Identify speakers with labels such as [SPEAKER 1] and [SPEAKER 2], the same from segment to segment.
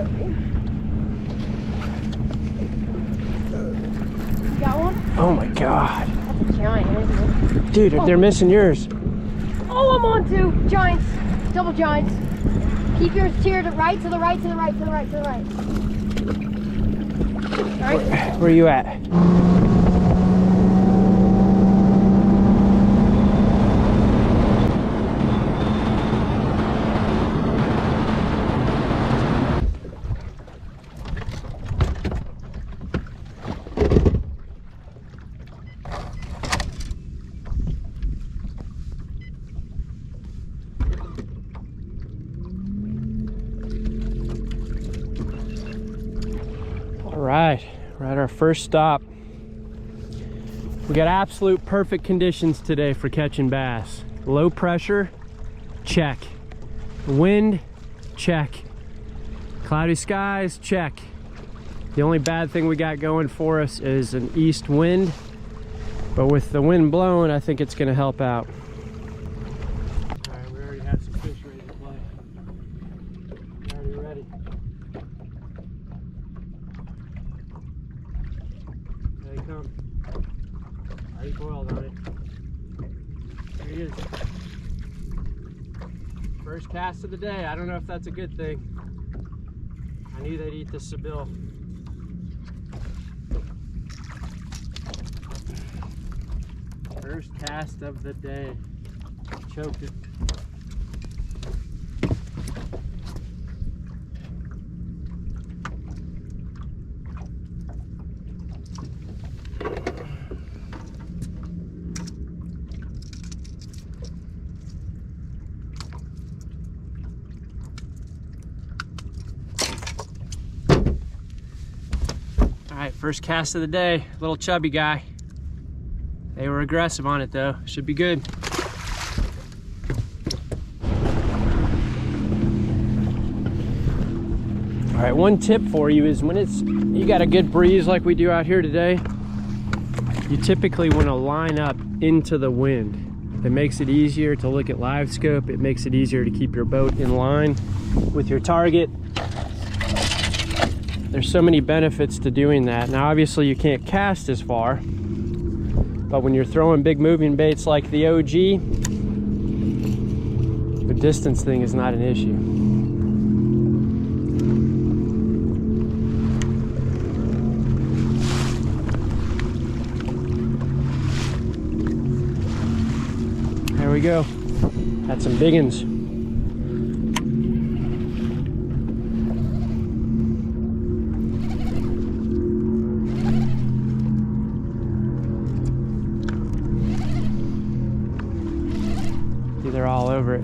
[SPEAKER 1] You got one?
[SPEAKER 2] Oh my God.
[SPEAKER 1] That's a giant, isn't it?
[SPEAKER 2] Dude, they're missing yours.
[SPEAKER 1] Oh, I'm on two. Giants. Double giants. Keep yours to the right, to the right, to the right, to the right, to the right. All right.
[SPEAKER 2] Where are you at? Right, we're at our first stop. We got absolute perfect conditions today for catching bass. Low pressure, check. Wind, check. Cloudy skies, check. The only bad thing we got going for us is an east wind, but with the wind blowing, I think it's gonna help out. All right, we already have some fish ready to play. We're already ready. There they come. Already boiled on it. There he is. First cast of the day. I don't know if that's a good thing. I knew they'd eat the Seville. First cast of the day. Choked it. All right, first cast of the day, little chubby guy. They were aggressive on it though, should be good. All right, one tip for you is when you got a good breeze like we do out here today, you typically want to line up into the wind. It makes it easier to look at live scope. It makes it easier to keep your boat in line with your target. There's so many benefits to doing that. Now obviously you can't cast as far, but when you're throwing big moving baits like the OG, the distance thing is not an issue. There we go. Had some big uns. They're all over it.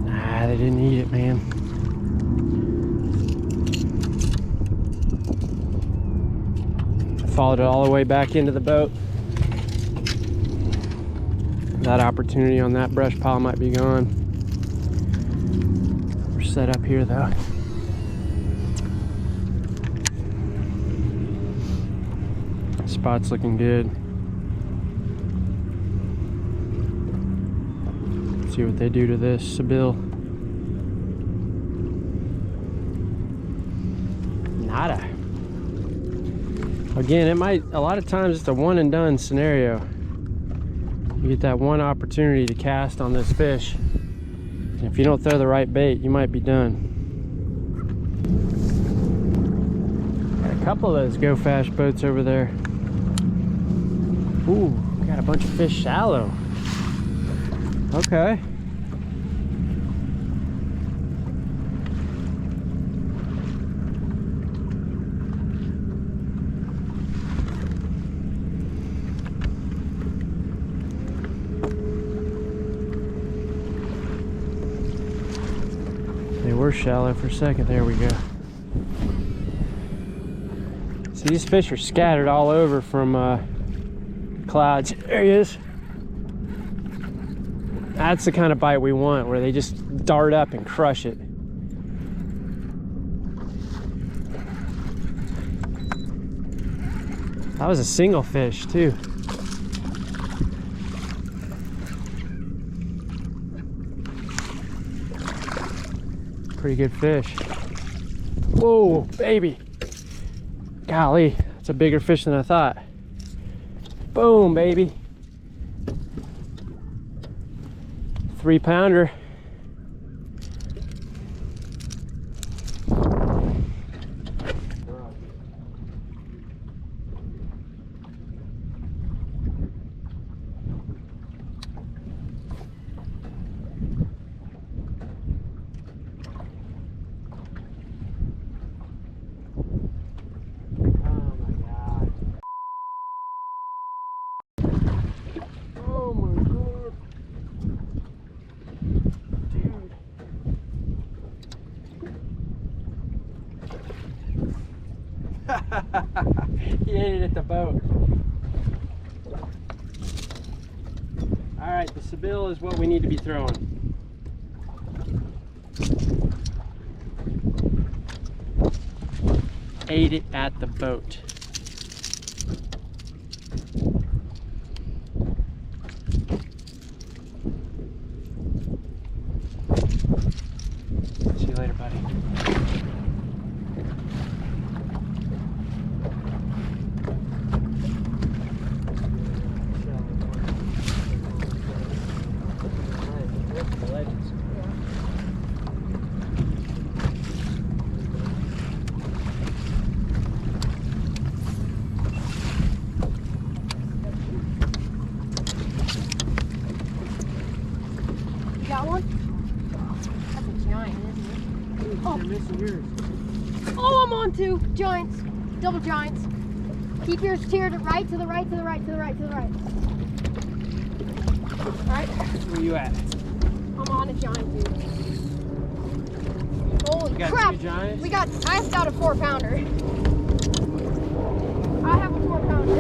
[SPEAKER 2] Nah, they didn't eat it, man. I followed it all the way back into the boat. That opportunity on that brush pile might be gone. We're set up here though. Spot's looking good. See what they do to this Seville. Nada. Again, a lot of times it's a one and done scenario. You get that one opportunity to cast on this fish, and if you don't throw the right bait, you might be done. Got a couple of those Go Fast boats over there. Ooh, got a bunch of fish shallow. Okay. They were shallow for a second. There we go. See, these fish are scattered all over from clouds. There he is. That's the kind of bite we want, where they just dart up and crush it. That was a single fish too. Pretty good fish. Whoa, baby. Golly, that's a bigger fish than I thought. Boom, baby. 3-pounder. He ate it at the boat. All right, the Seville is what we need to be throwing. Ate it at the boat. See you later, buddy.
[SPEAKER 1] Got one? That's a giant, isn't it? Oh.
[SPEAKER 2] You're missing yours.
[SPEAKER 1] Oh, I'm on two giants, double giants. Keep yours tiered right to the right, to the right, to the right, to the right. All right.
[SPEAKER 2] Where you at?
[SPEAKER 1] I'm on a giant, dude. Holy
[SPEAKER 2] You got
[SPEAKER 1] crap!
[SPEAKER 2] 2 giants?
[SPEAKER 1] I've got a 4-pounder. I have a 4-pounder.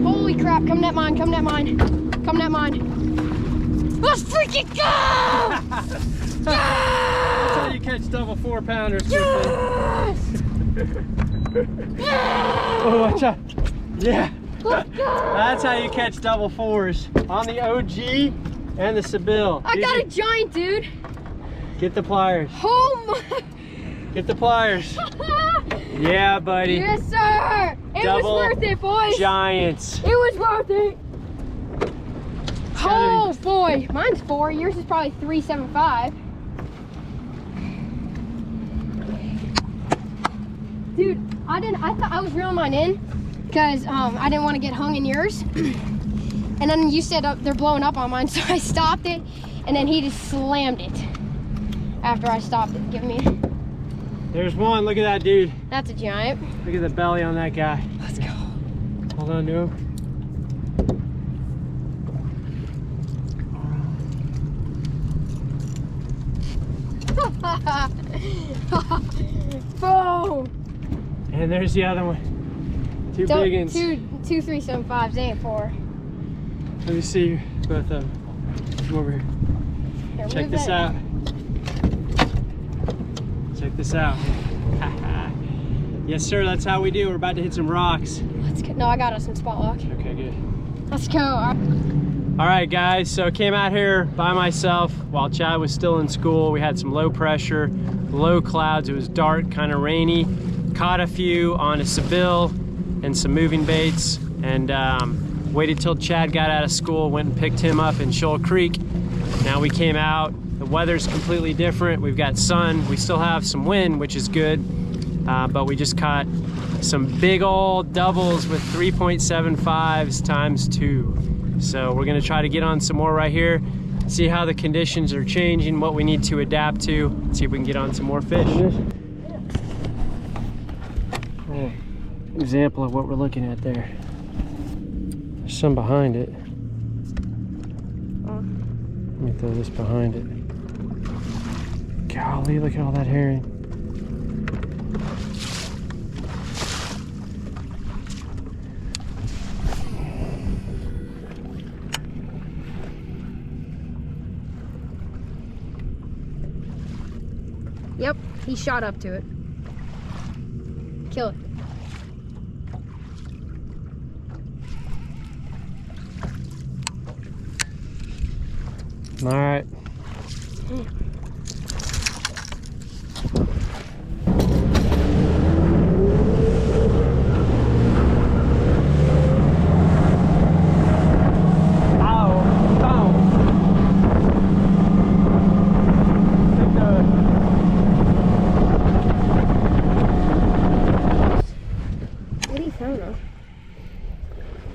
[SPEAKER 1] Holy crap! Come net mine! Come net mine! Come net mine! Let's freaking go!
[SPEAKER 2] That's how you catch double 4-pounders.
[SPEAKER 1] Yes!
[SPEAKER 2] Oh, watch out. Yeah.
[SPEAKER 1] Let's go!
[SPEAKER 2] That's how you catch double 4s. On the OG and the Seville.
[SPEAKER 1] I got a giant, dude.
[SPEAKER 2] Get the pliers.
[SPEAKER 1] Oh my!
[SPEAKER 2] Get the pliers. Yeah, buddy.
[SPEAKER 1] Yes, sir! It
[SPEAKER 2] Double
[SPEAKER 1] was worth it, boys!
[SPEAKER 2] Giants.
[SPEAKER 1] It was worth it! Oh boy, mine's 4. Yours is probably 3.75. Dude, I thought I was reeling mine in because I didn't want to get hung in yours. And then you said they're blowing up on mine, so I stopped it, and then he just slammed it after I stopped it. Give me.
[SPEAKER 2] There's one. Look at that dude.
[SPEAKER 1] That's a giant.
[SPEAKER 2] Look at the belly on that guy.
[SPEAKER 1] Let's go.
[SPEAKER 2] Hold on to him.
[SPEAKER 1] Boom!
[SPEAKER 2] And there's the other one. 2 big ones.
[SPEAKER 1] Two 3.75s. They ain't 4.
[SPEAKER 2] Let me see both of them. Come over here.
[SPEAKER 1] Here,
[SPEAKER 2] Check
[SPEAKER 1] move
[SPEAKER 2] this
[SPEAKER 1] that.
[SPEAKER 2] out. Check this out. Yes, sir. That's how we do. We're about to hit some rocks.
[SPEAKER 1] Let's go. No, I got us in spot lock.
[SPEAKER 2] Okay, good.
[SPEAKER 1] Let's go.
[SPEAKER 2] All right, guys. So I came out here by myself while Chad was still in school. We had some low pressure, low clouds. It was dark, kind of rainy. Caught a few on a Seville and some moving baits, and waited till Chad got out of school, went and picked him up in Shoal Creek. Now we came out. The weather's completely different. We've got sun. We still have some wind, which is good, but we just caught some big old doubles with 3.75s times 2. So we're gonna try to get on some more right here, see how the conditions are changing, what we need to adapt to, see if we can get on some more fish. Oh, example of what we're looking at there. There's some behind it. Let me throw this behind it. Golly, look at all that herring.
[SPEAKER 1] Yep, he shot up to it. Kill it.
[SPEAKER 2] All right.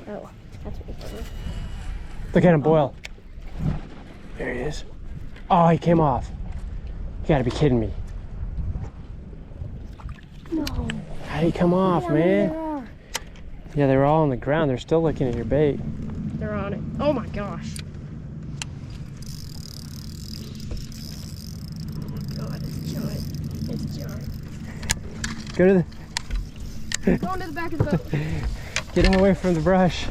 [SPEAKER 1] Oh, that's what he found.
[SPEAKER 2] Look at him boil. There he is. Oh, he came off. You gotta be kidding me.
[SPEAKER 1] No.
[SPEAKER 2] How did he come off, man? Yeah, they were all on the ground. They're still looking at your bait.
[SPEAKER 1] They're on it. Oh my gosh. Oh my god, it's giant. It's giant.
[SPEAKER 2] Go to the...
[SPEAKER 1] Go into the back of the boat.
[SPEAKER 2] Get him away from the brush.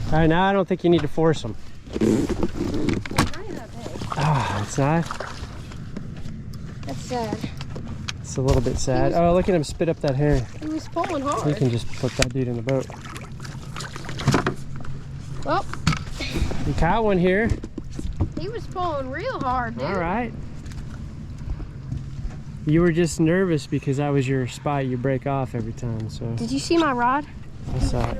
[SPEAKER 2] All right, now I don't think you need to force him. Ah, it's not?
[SPEAKER 1] That's sad.
[SPEAKER 2] It's a little bit sad. Oh, look at him spit up that herring.
[SPEAKER 1] He was pulling hard.
[SPEAKER 2] You can just put that dude in the boat.
[SPEAKER 1] Well,
[SPEAKER 2] You caught one here.
[SPEAKER 1] he was pulling real hard, dude.
[SPEAKER 2] All right. You were just nervous because that was your spot you break off every time, so.
[SPEAKER 1] Did you see my rod?
[SPEAKER 2] I saw it.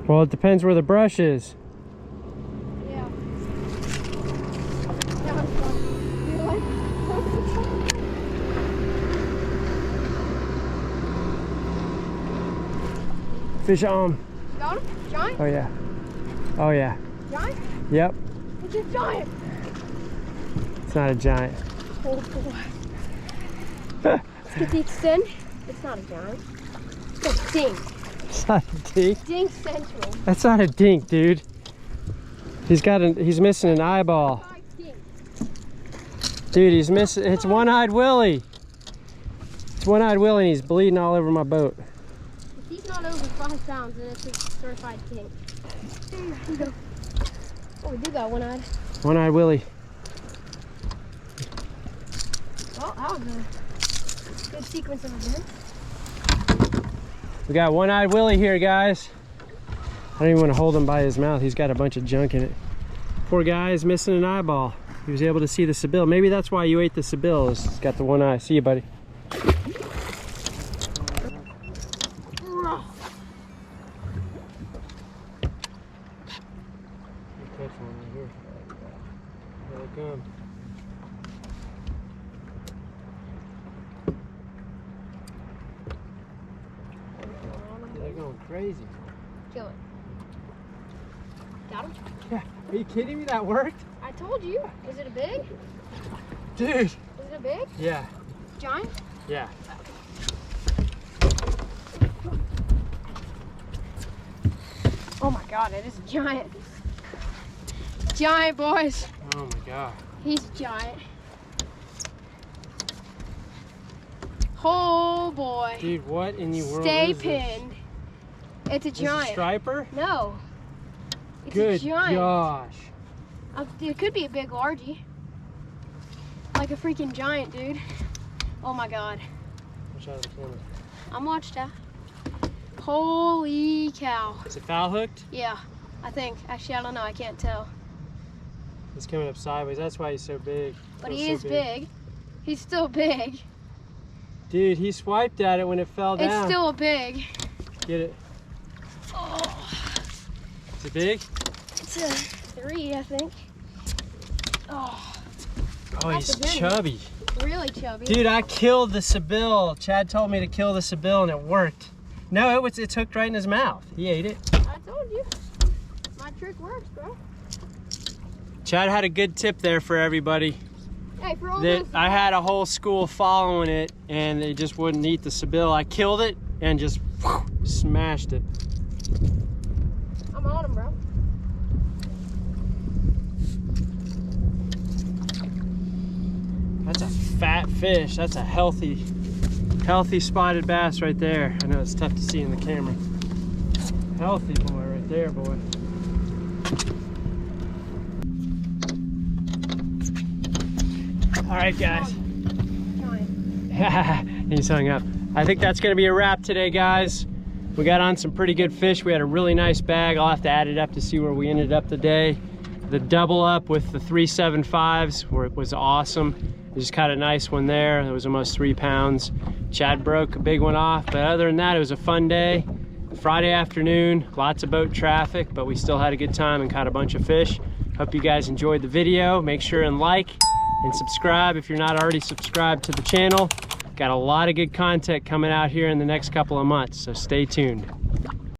[SPEAKER 2] Well, it depends where the brush is.
[SPEAKER 1] Yeah.
[SPEAKER 2] Fish on.
[SPEAKER 1] Got him? Giant?
[SPEAKER 2] Oh yeah. Oh yeah.
[SPEAKER 1] Giant?
[SPEAKER 2] Yep.
[SPEAKER 1] It's a giant.
[SPEAKER 2] It's not a giant.
[SPEAKER 1] Oh boy. Let's get the extend. It's not a giant. It's a dink.
[SPEAKER 2] It's not a dink.
[SPEAKER 1] Dink central.
[SPEAKER 2] That's not a dink, dude. He's missing an eyeball. Dude, he's missing, it's one-eyed Willie. It's one-eyed Willie and he's bleeding all over my boat.
[SPEAKER 1] If he's not over 5 pounds, then it's a certified dink. There you go. Oh, we do got one-eyed.
[SPEAKER 2] One-eyed Willie.
[SPEAKER 1] Well, that was a good sequence of events.
[SPEAKER 2] We got one-eyed Willie here, guys. I don't even want to hold him by his mouth. He's got a bunch of junk in it. Poor guy is missing an eyeball. He was able to see the Sibyl. Maybe that's why you ate the Sibyl. It's got the one eye. See you, buddy. They're going crazy.
[SPEAKER 1] Kill it. Got him?
[SPEAKER 2] Yeah. Are you kidding me? That worked?
[SPEAKER 1] I told you. Is it a big?
[SPEAKER 2] Dude.
[SPEAKER 1] Is it a big?
[SPEAKER 2] Yeah.
[SPEAKER 1] Giant?
[SPEAKER 2] Yeah.
[SPEAKER 1] Oh my god, it is a giant. Giant, boys.
[SPEAKER 2] Oh my god.
[SPEAKER 1] He's giant. Oh boy.
[SPEAKER 2] Dude, what in the world
[SPEAKER 1] Stay
[SPEAKER 2] is
[SPEAKER 1] pinned. It's a
[SPEAKER 2] this?
[SPEAKER 1] giant.
[SPEAKER 2] Is it a striper?
[SPEAKER 1] No. It's
[SPEAKER 2] Good
[SPEAKER 1] a giant.
[SPEAKER 2] gosh.
[SPEAKER 1] It could be a big largie. Like a freaking giant, dude. Oh my god.
[SPEAKER 2] Watch out of the camera.
[SPEAKER 1] I'm watched that. Holy cow.
[SPEAKER 2] Is it foul hooked?
[SPEAKER 1] Yeah, I think. Actually, I don't know. I can't tell.
[SPEAKER 2] It's coming up sideways. That's why he's so big.
[SPEAKER 1] But
[SPEAKER 2] Feels
[SPEAKER 1] he
[SPEAKER 2] so
[SPEAKER 1] is big. He's still big.
[SPEAKER 2] Dude, he swiped at it when it fell down.
[SPEAKER 1] It's still big.
[SPEAKER 2] Get it.
[SPEAKER 1] Oh,
[SPEAKER 2] Is it big?
[SPEAKER 1] it's a 3, I think. Oh,
[SPEAKER 2] Oh,
[SPEAKER 1] That's
[SPEAKER 2] he's
[SPEAKER 1] a big
[SPEAKER 2] chubby.
[SPEAKER 1] really chubby.
[SPEAKER 2] Dude, I killed the Sibyl. Chad told me to kill the Sibyl and it worked. No, it's hooked right in his mouth. He ate it.
[SPEAKER 1] I told you. My trick works, bro.
[SPEAKER 2] Chad had a good tip there for everybody.
[SPEAKER 1] Hey, for all those...
[SPEAKER 2] I had a whole school following it and they just wouldn't eat the Sibyl. I killed it and just smashed it.
[SPEAKER 1] I'm on him, bro.
[SPEAKER 2] That's a fat fish. That's a healthy spotted bass right there. I know it's tough to see in the camera. Healthy boy right there, boy. All right, guys.
[SPEAKER 1] Giant.
[SPEAKER 2] He's hung up. I think that's gonna be a wrap today, guys. We got on some pretty good fish. We had a really nice bag. I'll have to add it up to see where we ended up today. The double up with the 375s was awesome. We just caught a nice one there. It was almost 3 pounds. Chad broke a big one off, but other than that, it was a fun day. Friday afternoon, lots of boat traffic, but we still had a good time and caught a bunch of fish. Hope you guys enjoyed the video. Make sure and like and subscribe if you're not already subscribed to the channel. Got a lot of good content coming out here in the next couple of months, so stay tuned.